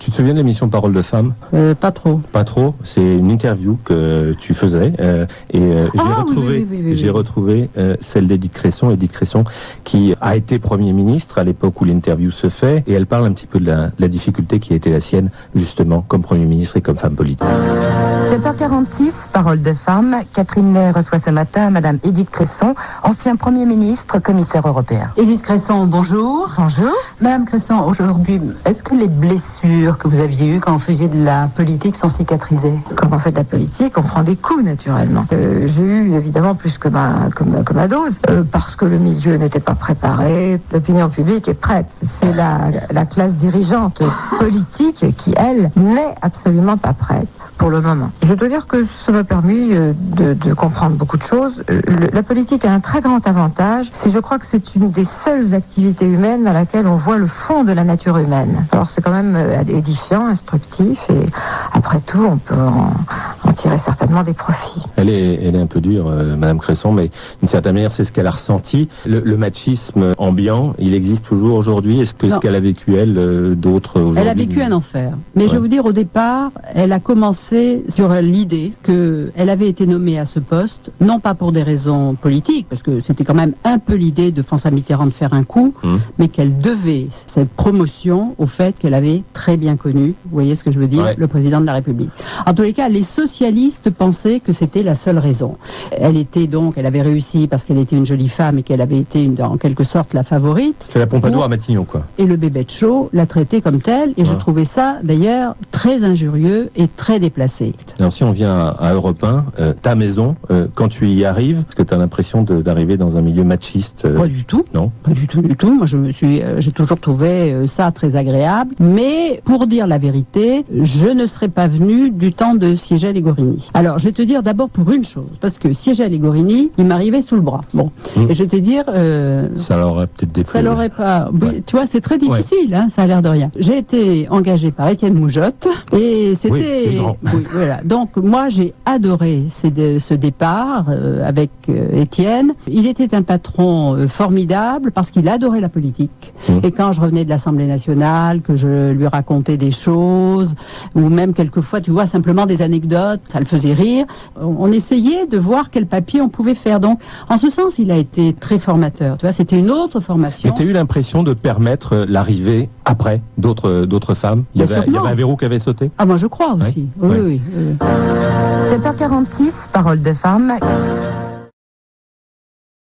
Tu te souviens de l'émission Parole de femme? Pas trop. Pas trop. C'est une interview que tu faisais j'ai retrouvé celle d'Édith Cresson. Édith Cresson qui a été Premier ministre à l'époque où l'interview se fait et elle parle un petit peu de la difficulté qui a été la sienne justement comme Premier ministre et comme femme politique. 7h46, Parole de femme. Catherine Ney reçoit ce matin Madame Édith Cresson, ancien Premier ministre, commissaire européen. Édith Cresson, bonjour. Bonjour. Madame Cresson, aujourd'hui, est-ce que les blessures que vous aviez eues quand vous faisiez de la politique sont cicatrisées? Quand on fait de la politique, on prend des coups naturellement. J'ai eu évidemment plus que ma dose, parce que le milieu n'était pas préparé, l'opinion publique est prête. C'est la classe dirigeante politique qui, elle, n'est absolument pas prête pour le moment. Je dois dire que ça m'a permis de comprendre beaucoup de choses. La politique a un très grand avantage, je crois que c'est une des seules activités humaines dans laquelle on voit le fond de la nature humaine. Alors c'est quand même édifiant, instructif, et après tout, on peut en tirer certainement des profits. Elle est un peu dure, Madame Cresson, mais d'une certaine manière, c'est ce qu'elle a ressenti. Le machisme ambiant, il existe toujours aujourd'hui. Est-ce que ce qu'elle a vécu, elle, d'autres aujourd'hui? Elle a vécu un enfer. Mais je vais vous dire, au départ, elle a commencé sur l'idée qu'elle avait été nommée à ce poste, non pas pour des raisons politiques, parce que c'était quand même un peu l'idée de François Mitterrand de faire un coup, mais qu'elle devait cette promotion au fait qu'elle avait très bien connu, vous voyez ce que je veux dire, le président de la République. En tous les cas, les socialistes pensaient que c'était la seule raison. Elle avait réussi parce qu'elle était une jolie femme et qu'elle avait été en quelque sorte la favorite. C'était la Pompadour à Matignon, quoi. Et le bébé de show l'a traitée comme telle, et je trouvais ça d'ailleurs très injurieux et très déplacé. Alors si on vient à Europe 1, ta maison, quand tu y arrives, est-ce que tu as l'impression d'arriver dans un milieu machiste? Pas du tout. Non. Pas du tout. Moi, j'ai toujours trouvé ça très agréable. Mais pour dire la vérité, je ne serais pas venue du temps de Siegel et Gorini. Alors, je vais te dire d'abord pour une chose, parce que Siegel et Gorini, il m'arrivait sous le bras. Bon, et je vais te dire, ça l'aurait peut-être déplu. Ça l'aurait pas. Oui, tu vois, c'est très difficile. Hein, ça a l'air de rien. J'ai été engagée par Étienne Moujotte et c'était. Oui, voilà. Donc moi, j'ai adoré ce départ avec Étienne. Il était un patron formidable parce qu'il adorait la politique. Et quand je revenais de l'Assemblée nationale, que je lui racontais des choses, ou même quelquefois, tu vois, simplement des anecdotes, ça le faisait rire. On essayait de voir quel papier on pouvait faire. Donc, en ce sens, il a été très formateur. Tu vois, c'était une autre formation. Mais tu as eu l'impression de permettre l'arrivée après d'autres femmes? Il y avait un verrou qui avait sauté? Ah, moi je crois aussi. Oui. 7h46, Parole de femme.